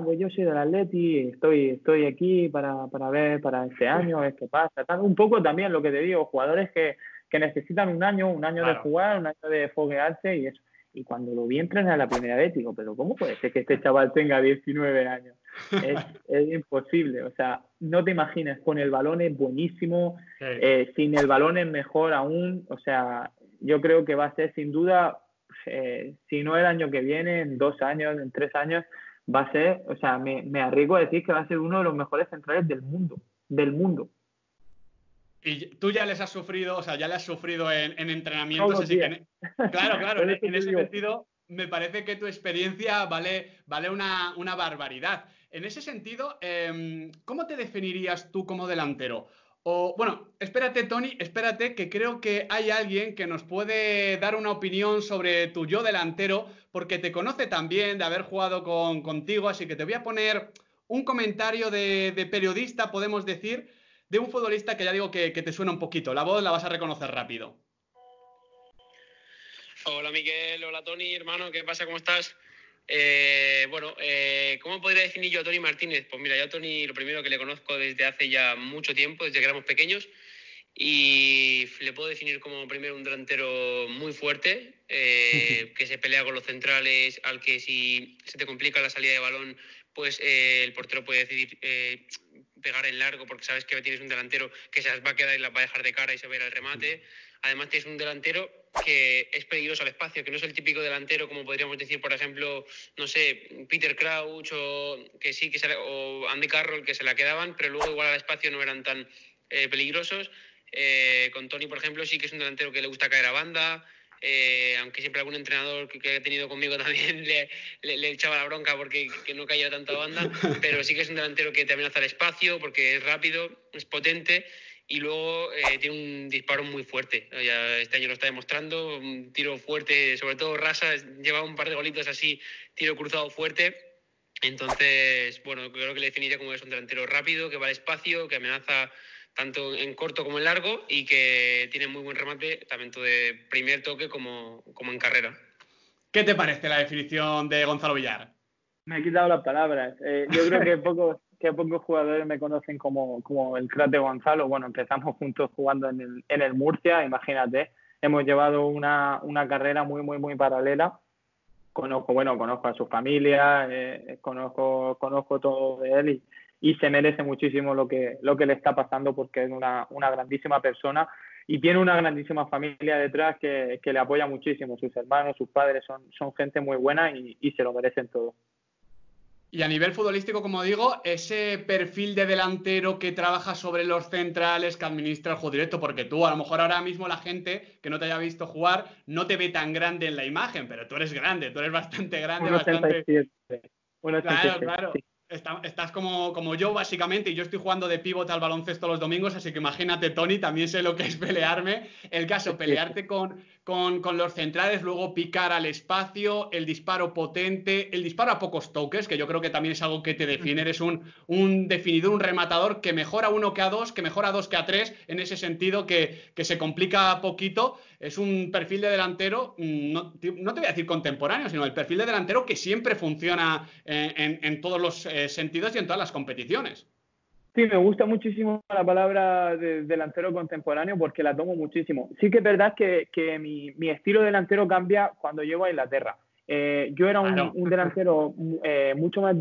pues yo soy del Atleti, estoy aquí para ver para este año, es que pasa, tal. Un poco también lo que te digo, jugadores que necesitan un año de Claro. jugar, un año de foguearse, y eso. Y cuando lo vi entrenar a la primera vez, digo, pero ¿cómo puede ser que este chaval tenga 19 años? Es imposible, o sea, no te imaginas, con el balón es buenísimo, sin el balón es mejor aún, o sea, yo creo que va a ser sin duda, si no el año que viene, en 2 años, en 3 años, va a ser, o sea, me arriesgo a decir que va a ser uno de los mejores centrales del mundo. Y tú ya les has sufrido, o sea, ya le has sufrido en entrenamientos, Todos los así días. que, claro, Por eso en te ese digo, sentido, me parece que tu experiencia vale una barbaridad. En ese sentido, ¿cómo te definirías tú como delantero? O, bueno, espérate, Tony, espérate, que creo que hay alguien que nos puede dar una opinión sobre tu yo delantero, porque te conoce también de haber jugado contigo, así que te voy a poner un comentario de periodista, podemos decir, de un futbolista que ya digo que te suena un poquito. La voz la vas a reconocer rápido. Hola Miguel, hola Tony, hermano, ¿qué pasa? ¿Cómo estás? ¿Cómo podría definir yo a Tony Martínez? Pues mira, yo a Tony lo primero que le conozco desde hace ya mucho tiempo, desde que éramos pequeños, y le puedo definir como primero un delantero muy fuerte, que se pelea con los centrales, al que si se te complica la salida de balón, pues el portero puede decidir pegar en largo, porque sabes que tienes un delantero que se las va a quedar y las va a dejar de cara y se va a ir al remate. Además tienes un delantero que es peligroso al espacio, que no es el típico delantero como podríamos decir, por ejemplo, no sé, Peter Crouch o o Andy Carroll, que se la quedaban, pero luego igual al espacio no eran tan peligrosos. Con Tony, por ejemplo, sí que es un delantero que le gusta caer a banda, aunque siempre algún entrenador que ha tenido conmigo también le echaba la bronca porque que no caía tanto a banda, pero sí que es un delantero que te amenaza el espacio porque es rápido, es potente y luego tiene un disparo muy fuerte. Ya este año lo está demostrando, un tiro fuerte, sobre todo Rasa, lleva un par de golitos así, tiro cruzado fuerte. Entonces, bueno, creo que le definiría como es un delantero rápido, que va al espacio, que amenaza tanto en corto como en largo y que tiene muy buen remate, tanto de primer toque como en carrera. ¿Qué te parece la definición de Gonzalo Villar? me he quitado las palabras. Yo creo que pocos jugadores me conocen como el crack de Gonzalo. Bueno, empezamos juntos jugando en el Murcia, imagínate. Hemos llevado una carrera muy, muy, muy paralela. Conozco a su familia, conozco todo de él y se merece muchísimo lo que le está pasando porque es una grandísima persona y tiene una grandísima familia detrás que le apoya muchísimo. Sus hermanos, sus padres son gente muy buena y se lo merecen todo. Y a nivel futbolístico, como digo, ese perfil de delantero que trabaja sobre los centrales, que administra el juego directo, porque tú a lo mejor ahora mismo la gente que no te haya visto jugar no te ve tan grande en la imagen, pero tú eres grande, tú eres bastante grande, bastante... 1,87. Claro, 1,86, claro. sí. Estás como yo, básicamente, y yo estoy jugando de pívot al baloncesto los domingos, así que imagínate, Tony, también sé lo que es pelearme. El caso, pelearte con los centrales, luego picar al espacio, el disparo potente, el disparo a pocos toques, que yo creo que también es algo que te define. Eres un definidor, un rematador que mejora uno que a dos, que mejora a dos que a tres, en ese sentido que se complica poquito. Es un perfil de delantero, no te voy a decir contemporáneo, sino el perfil de delantero que siempre funciona en todos los sentidos y en todas las competiciones. Sí, me gusta muchísimo la palabra de delantero contemporáneo porque la tomo muchísimo. Sí que es verdad que mi estilo delantero cambia cuando llego a Inglaterra. Yo era Claro. un delantero mucho más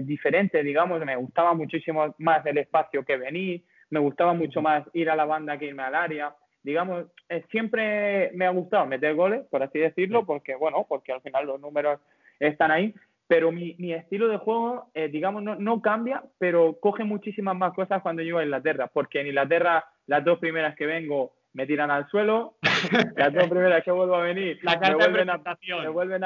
diferente, digamos. Me gustaba muchísimo más el espacio que venir, me gustaba mucho más ir a la banda que irme al área. Digamos, siempre me ha gustado meter goles, por así decirlo, porque al final los números están ahí, pero mi estilo de juego, digamos, no cambia, pero coge muchísimas más cosas cuando llego a Inglaterra, porque en Inglaterra las 2 primeras que vengo me tiran al suelo, las 2 primeras que vuelvo a venir La carta de presentación. me vuelven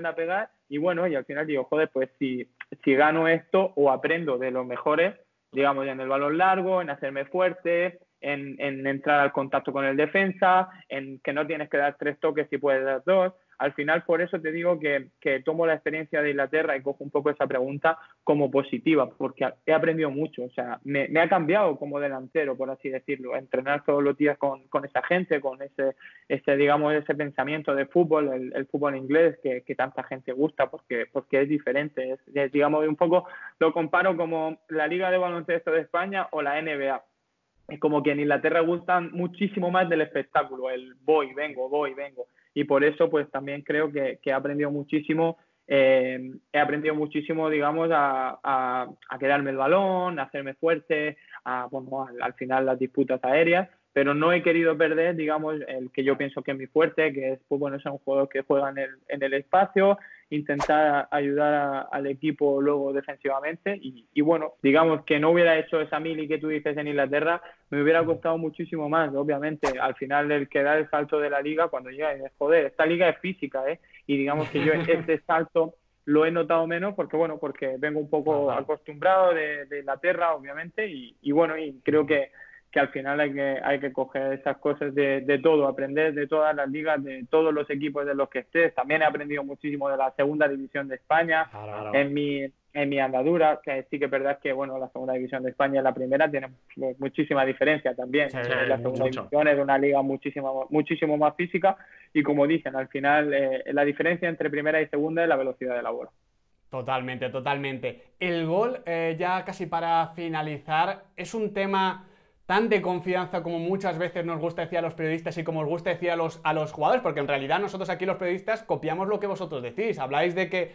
a pegar, y bueno, y al final digo, joder, pues si gano esto o aprendo de los mejores, digamos, en el balón largo, en hacerme fuerte, en entrar al contacto con el defensa, en que no tienes que dar 3 toques si puedes dar 2. Al final, por eso te digo que tomo la experiencia de Inglaterra y cojo un poco esa pregunta como positiva, porque he aprendido mucho. O sea, me ha cambiado como delantero, por así decirlo. Entrenar todos los días con esa gente, con digamos, ese pensamiento de fútbol, el fútbol inglés que tanta gente gusta, porque es diferente. Digamos, un poco lo comparo como la Liga de Baloncesto de España o la NBA. Es como que en Inglaterra gustan muchísimo más del espectáculo, el voy, vengo. y por eso pues también creo que he aprendido muchísimo. He aprendido muchísimo, digamos, a quedarme el balón, a hacerme fuerte, bueno, al final las disputas aéreas, pero no he querido perder, digamos, el que yo pienso que es mi fuerte, que es, pues bueno, ser un jugador que juega en el espacio, intentar ayudar al equipo luego defensivamente y bueno, digamos que no hubiera hecho esa mili que tú dices en Inglaterra, me hubiera costado muchísimo más, obviamente, al final el que da el salto de la liga cuando llega y dices, joder, esta liga es física, y digamos que yo este salto lo he notado menos porque, bueno, porque vengo un poco acostumbrado de Inglaterra, obviamente, y bueno, y creo que al final hay que coger esas cosas de todo, aprender de todas las ligas, de todos los equipos de los que estés. También he aprendido muchísimo de la segunda división de España, en mi andadura, que sí que es verdad que, bueno, la segunda división de España y la primera tienen muchísima diferencia también. Sí, la segunda división es una liga muchísimo más física y, como dicen, al final la diferencia entre primera y segunda es la velocidad de la bola. Totalmente, totalmente. El gol, ya casi para finalizar, es un tema tan de confianza como muchas veces nos gusta decir a los periodistas y como os gusta decir a los jugadores, porque en realidad nosotros aquí los periodistas copiamos lo que vosotros decís, habláis de que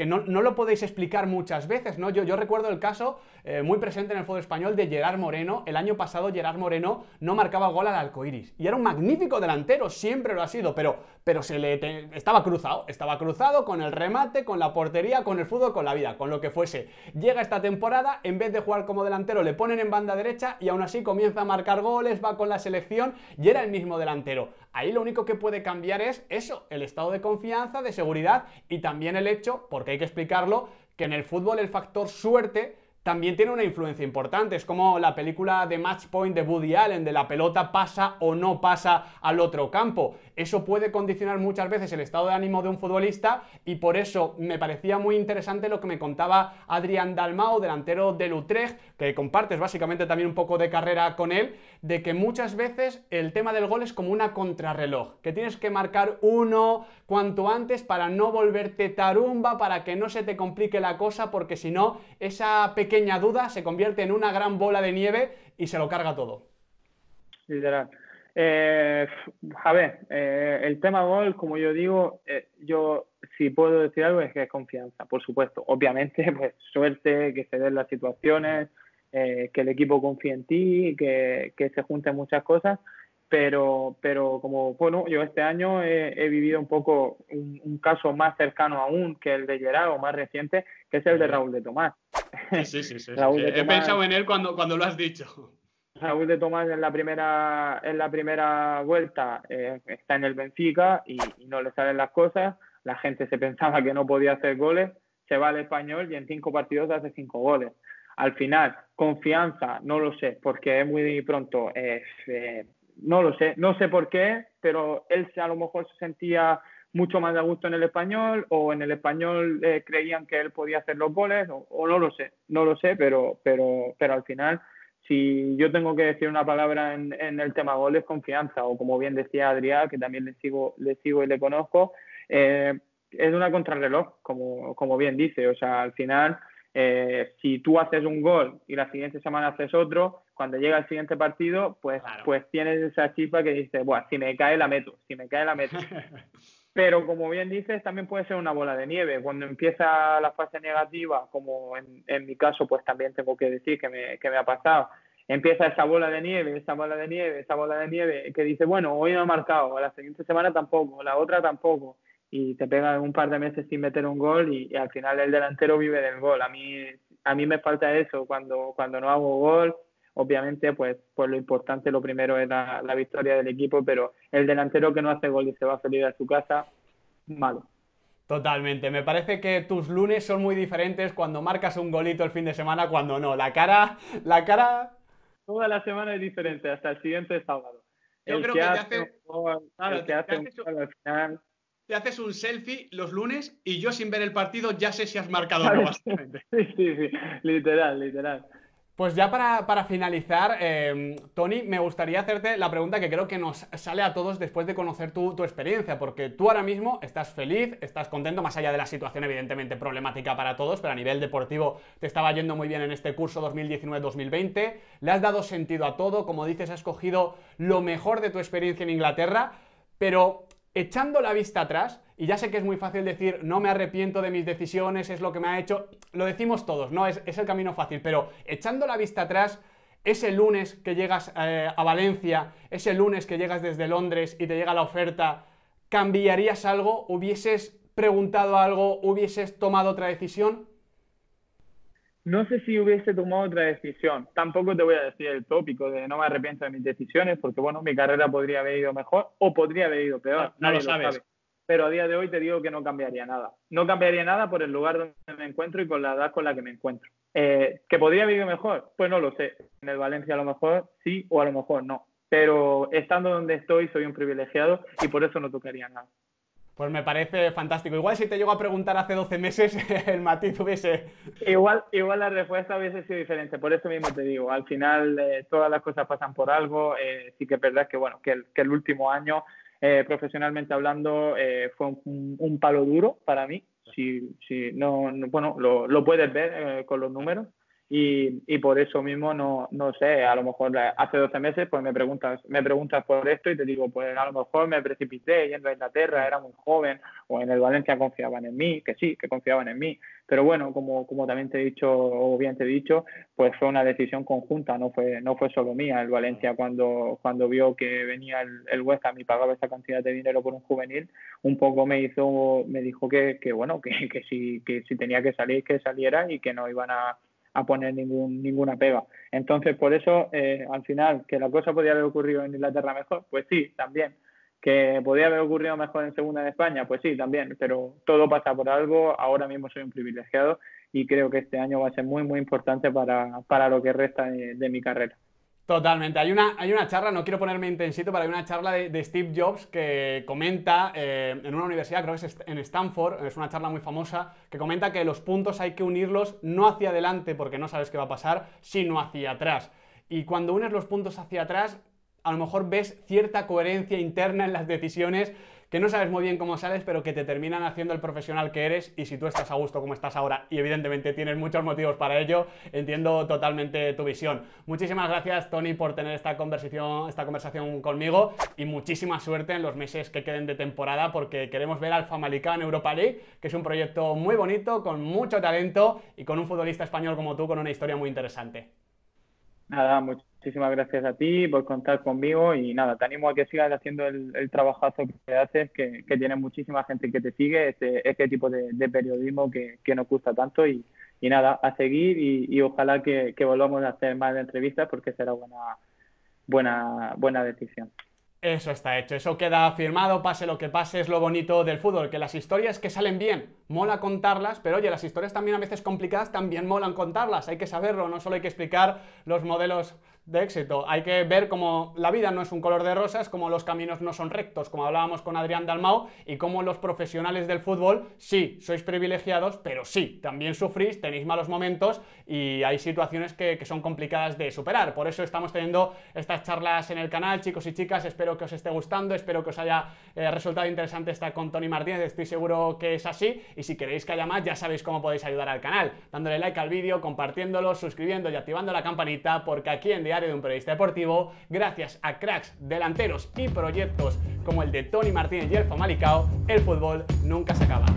no lo podéis explicar muchas veces, ¿no? Yo recuerdo el caso muy presente en el fútbol español de Gerard Moreno. El año pasado Gerard Moreno no marcaba gol al Arcoiris y era un magnífico delantero, siempre lo ha sido, pero estaba cruzado con el remate, con la portería, con el fútbol, con la vida, con lo que fuese. Llega esta temporada, en vez de jugar como delantero le ponen en banda derecha y aún así comienza a marcar goles, va con la selección y era el mismo delantero. Ahí lo único que puede cambiar es eso, el estado de confianza, de seguridad y también el hecho, porque hay que explicarlo, que en el fútbol el factor suerte también tiene una influencia importante. Es como la película de Match Point de Woody Allen, de la pelota pasa o no pasa al otro campo. Eso puede condicionar muchas veces el estado de ánimo de un futbolista y por eso me parecía muy interesante lo que me contaba Adrián Dalmau, delantero del Utrecht, que compartes básicamente también un poco de carrera con él, de que muchas veces el tema del gol es como una contrarreloj, que tienes que marcar uno cuanto antes para no volverte tarumba, para que no se te complique la cosa, porque si no, esa pequeña duda se convierte en una gran bola de nieve y se lo carga todo. Literal. A ver, el tema gol, como yo digo, yo si puedo decir algo es que es confianza, por supuesto. Obviamente, pues suerte, que se den las situaciones, que el equipo confíe en ti, que se junten muchas cosas, pero como, bueno, yo este año he vivido un poco un caso más cercano aún que el de Gerard, o más reciente, que es el de Raúl de Tomás. Sí. He pensado en él cuando lo has dicho. Raúl de Tomás en la primera vuelta está en el Benfica y no le salen las cosas. La gente se pensaba que no podía hacer goles, se va al Español y en 5 partidos hace 5 goles. Al final, confianza, no lo sé, porque es muy pronto. No lo sé, no sé por qué, pero él a lo mejor se sentía mucho más a gusto en el Español, o en el Español creían que él podía hacer los goles, o no lo sé, pero al final, si yo tengo que decir una palabra en el tema goles, confianza, o como bien decía Adrián, que también le sigo y le conozco, es una contrarreloj, como bien dice. O sea, al final, si tú haces un gol y la siguiente semana haces otro, cuando llega el siguiente partido, pues tienes esa chispa que dices, bueno, si me cae la meto. Pero como bien dices, también puede ser una bola de nieve. Cuando empieza la fase negativa, como en mi caso, pues también tengo que decir que me ha pasado, empieza esa bola de nieve, que dice, bueno, hoy no he marcado, la siguiente semana tampoco, la otra tampoco, y te pegan un par de meses sin meter un gol y al final el delantero vive del gol. A mí me falta eso cuando no hago gol. Obviamente, pues lo importante, lo primero es la victoria del equipo, pero el delantero que no hace gol y se va feliz a su casa, malo. Totalmente, me parece que tus lunes son muy diferentes cuando marcas un golito el fin de semana, cuando no. La cara... Toda la semana es diferente, hasta el siguiente sábado. Yo creo que te haces un selfie los lunes y yo sin ver el partido ya sé si has marcado o no, básicamente. Sí, literal. Pues ya para finalizar, Toni, me gustaría hacerte la pregunta que creo que nos sale a todos después de conocer tu experiencia, porque tú ahora mismo estás feliz, estás contento, más allá de la situación evidentemente problemática para todos, pero a nivel deportivo te estaba yendo muy bien en este curso 2019-2020, le has dado sentido a todo, como dices, has cogido lo mejor de tu experiencia en Inglaterra, pero echando la vista atrás, y ya sé que es muy fácil decir no me arrepiento de mis decisiones, es lo que me ha hecho, lo decimos todos, ¿no? Es el camino fácil, pero echando la vista atrás, ese lunes que llegas a Valencia, ese lunes que llegas desde Londres y te llega la oferta, ¿cambiarías algo? ¿Hubieses preguntado algo? ¿Hubieses tomado otra decisión? No sé si hubiese tomado otra decisión. Tampoco te voy a decir el tópico de no me arrepiento de mis decisiones, porque bueno, mi carrera podría haber ido mejor o podría haber ido peor. No lo sabes. Sabe. Pero a día de hoy te digo que no cambiaría nada. No cambiaría nada por el lugar donde me encuentro y con la edad con la que me encuentro. ¿Que podría haber ido mejor? Pues no lo sé. En el Valencia a lo mejor sí o a lo mejor no. Pero estando donde estoy soy un privilegiado y por eso no tocaría nada. Pues me parece fantástico. Igual si te llego a preguntar hace 12 meses, el matiz hubiese... Igual la respuesta hubiese sido diferente. Por eso mismo te digo, al final todas las cosas pasan por algo. Sí que es verdad que, bueno, que el último año, profesionalmente hablando, fue un palo duro para mí. Bueno, lo puedes ver con los números. Y por eso mismo no sé, a lo mejor hace 12 meses pues me preguntas por esto y te digo, pues a lo mejor me precipité yendo a Inglaterra, era muy joven, o en el Valencia confiaban en mí, que sí, que confiaban en mí, pero bueno, como también te he dicho, o bien te he dicho, pues fue una decisión conjunta, no fue solo mía. El Valencia cuando vio que venía el West Ham y pagaba esa cantidad de dinero por un juvenil, un poco me dijo que si tenía que salir, que saliera y que no iban a poner ninguna pega. Entonces, por eso, al final, que la cosa podía haber ocurrido en Inglaterra mejor, pues sí, también. Que podía haber ocurrido mejor en Segunda de España, pues sí, también. Pero todo pasa por algo. Ahora mismo soy un privilegiado y creo que este año va a ser muy, muy importante para lo que resta de mi carrera. Totalmente. Hay una charla, no quiero ponerme intensito, pero hay una charla de Steve Jobs que comenta en una universidad, creo que es en Stanford, es una charla muy famosa, que comenta que los puntos hay que unirlos no hacia adelante porque no sabes qué va a pasar, sino hacia atrás. Y cuando unes los puntos hacia atrás, a lo mejor ves cierta coherencia interna en las decisiones que no sabes muy bien cómo sales, pero que te terminan haciendo el profesional que eres. Y si tú estás a gusto como estás ahora, y evidentemente tienes muchos motivos para ello, entiendo totalmente tu visión. Muchísimas gracias, Toni, por tener esta conversación conmigo, y muchísima suerte en los meses que queden de temporada, porque queremos ver al Famalicão en Europa League, que es un proyecto muy bonito, con mucho talento y con un futbolista español como tú, con una historia muy interesante. Nada, muchísimas gracias a ti por contar conmigo y nada, te animo a que sigas haciendo el trabajazo que haces, que tienes muchísima gente que te sigue, este tipo de periodismo que nos gusta tanto y nada, a seguir y ojalá que volvamos a hacer más entrevistas porque será buena decisión. Eso está hecho, eso queda firmado, pase lo que pase, es lo bonito del fútbol, que las historias que salen bien, mola contarlas, pero oye, las historias también a veces complicadas también molan contarlas, hay que saberlo, no solo hay que explicar los modelos de éxito, hay que ver cómo la vida no es un color de rosas, cómo los caminos no son rectos, como hablábamos con Adrián Dalmau, y cómo los profesionales del fútbol, sí, sois privilegiados, pero sí, también sufrís, tenéis malos momentos y hay situaciones que son complicadas de superar. Por eso estamos teniendo estas charlas en el canal, chicos y chicas, espero que os esté gustando, espero que os haya resultado interesante estar con Toni Martínez, estoy seguro que es así, y si queréis que haya más, ya sabéis cómo podéis ayudar al canal, dándole like al vídeo, compartiéndolo, suscribiendo y activando la campanita, porque aquí en Diario de un Periodista Deportivo, gracias a cracks, delanteros y proyectos como el de Toni Martínez y el Famalicão, el fútbol nunca se acaba.